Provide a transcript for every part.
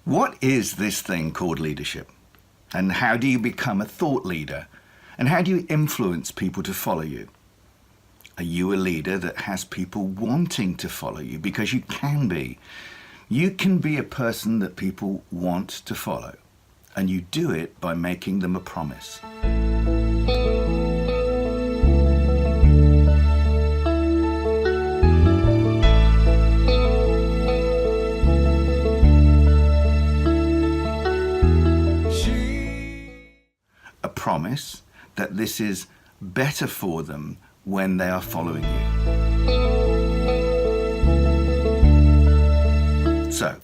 What is this thing called leadership? And how do you become a thought leader? And how do you influence people to follow you? Are you a leader that has people wanting to follow you? Because you can be. You can be a person that people want to follow. And you do it by making them a promise. A promise that this is better for them when they are following you. So,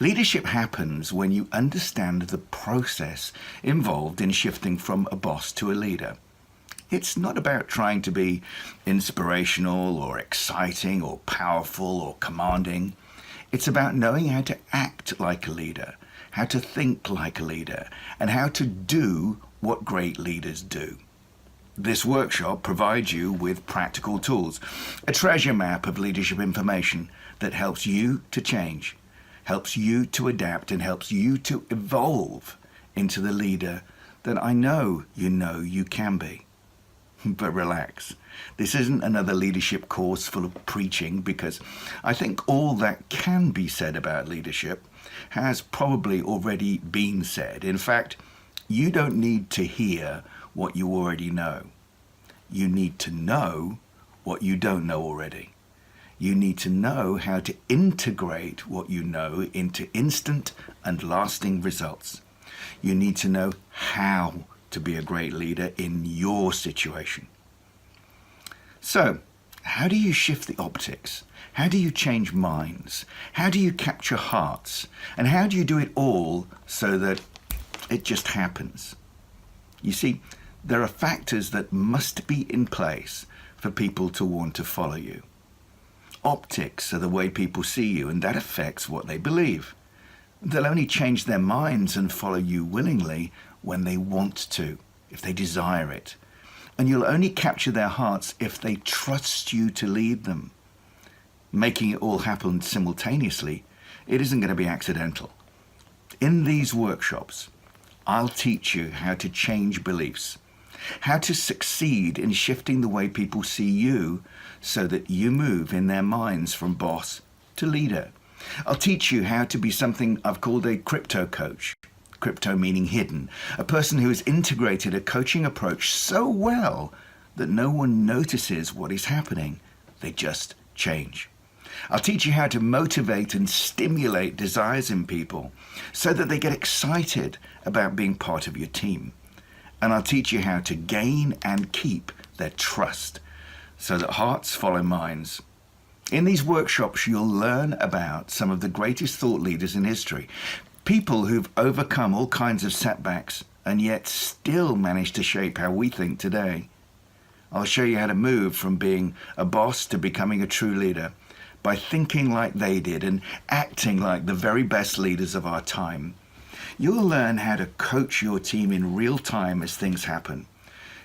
leadership happens when you understand the process involved in shifting from a boss to a leader. It's not about trying to be inspirational or exciting or powerful or commanding. It's about knowing how to act like a leader, how to think like a leader, and how to do what great leaders do. This workshop provides you with practical tools, a treasure map of leadership information that helps you to change, helps you to adapt, and helps you to evolve into the leader that I know you can be. But relax, this isn't another leadership course full of preaching, because I think all that can be said about leadership has probably already been said. In fact, you don't need to hear what you already know. You need to know what you don't know already. You need to know how to integrate what you know into instant and lasting results. You need to know how to be a great leader in your situation. So, how do you shift the optics? How do you change minds? How do you capture hearts? And how do you do it all so that it just happens? You see, there are factors that must be in place for people to want to follow you. Optics are the way people see you, and that affects what they believe. They'll only change their minds and follow you willingly when they want to, if they desire it. And you'll only capture their hearts if they trust you to lead them. Making it all happen simultaneously, it isn't going to be accidental. In these workshops, I'll teach you how to change beliefs, how to succeed in shifting the way people see you so that you move in their minds from boss to leader. I'll teach you how to be something I've called a crypto coach. Crypto meaning hidden, a person who has integrated a coaching approach so well that no one notices what is happening. They just change. I'll teach you how to motivate and stimulate desires in people so that they get excited about being part of your team. And I'll teach you how to gain and keep their trust so that hearts follow minds. In these workshops, you'll learn about some of the greatest thought leaders in history, people who've overcome all kinds of setbacks and yet still managed to shape how we think today. I'll show you how to move from being a boss to becoming a true leader by thinking like they did and acting like the very best leaders of our time. You'll learn how to coach your team in real time as things happen.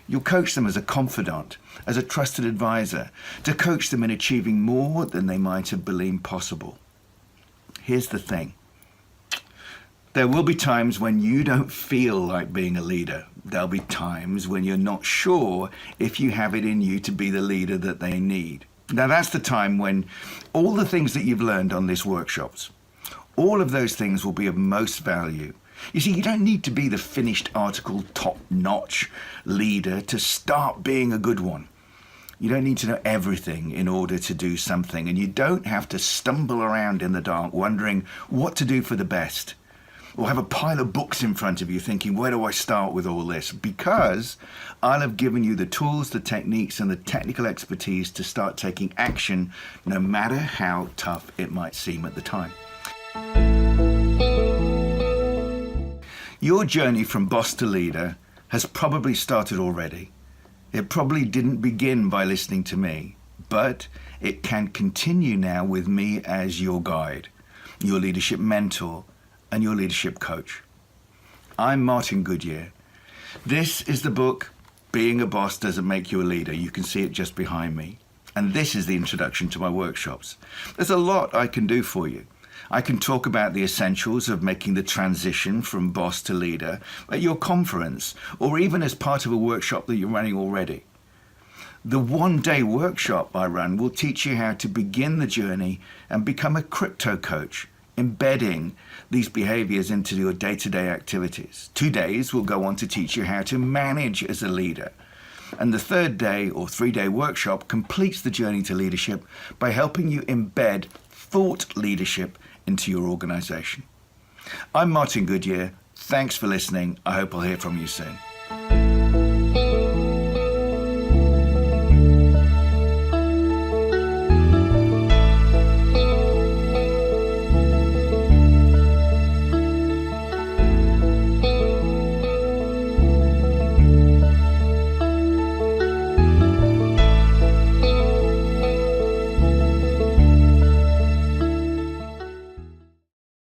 You'll coach them as a confidant, as a trusted advisor, to coach them in achieving more than they might have believed possible. Here's the thing. There will be times when you don't feel like being a leader. There'll be times when you're not sure if you have it in you to be the leader that they need. Now that's the time when all the things that you've learned on these workshops, all of those things will be of most value. You see, you don't need to be the finished article, top-notch leader to start being a good one. You don't need to know everything in order to do something, and you don't have to stumble around in the dark wondering what to do for the best, or have a pile of books in front of you thinking, where do I start with all this? Because I'll have given you the tools, the techniques, and the technical expertise to start taking action, no matter how tough it might seem at the time. Your journey from boss to leader has probably started already. It probably didn't begin by listening to me, but it can continue now with me as your guide, your leadership mentor, and your leadership coach. I'm Martin Goodyer. This is the book, Being a Boss Doesn't Make You a Leader. You can see it just behind me. And this is the introduction to my workshops. There's a lot I can do for you. I can talk about the essentials of making the transition from boss to leader at your conference or even as part of a workshop that you're running already. The one-day workshop I run will teach you how to begin the journey and become a crypto coach, embedding these behaviors into your day-to-day activities. 2 days will go on to teach you how to manage as a leader. And the third day or 3-day workshop completes the journey to leadership by helping you embed thought leadership into your organization. I'm Martin Goodyer. Thanks for listening. I hope I'll hear from you soon.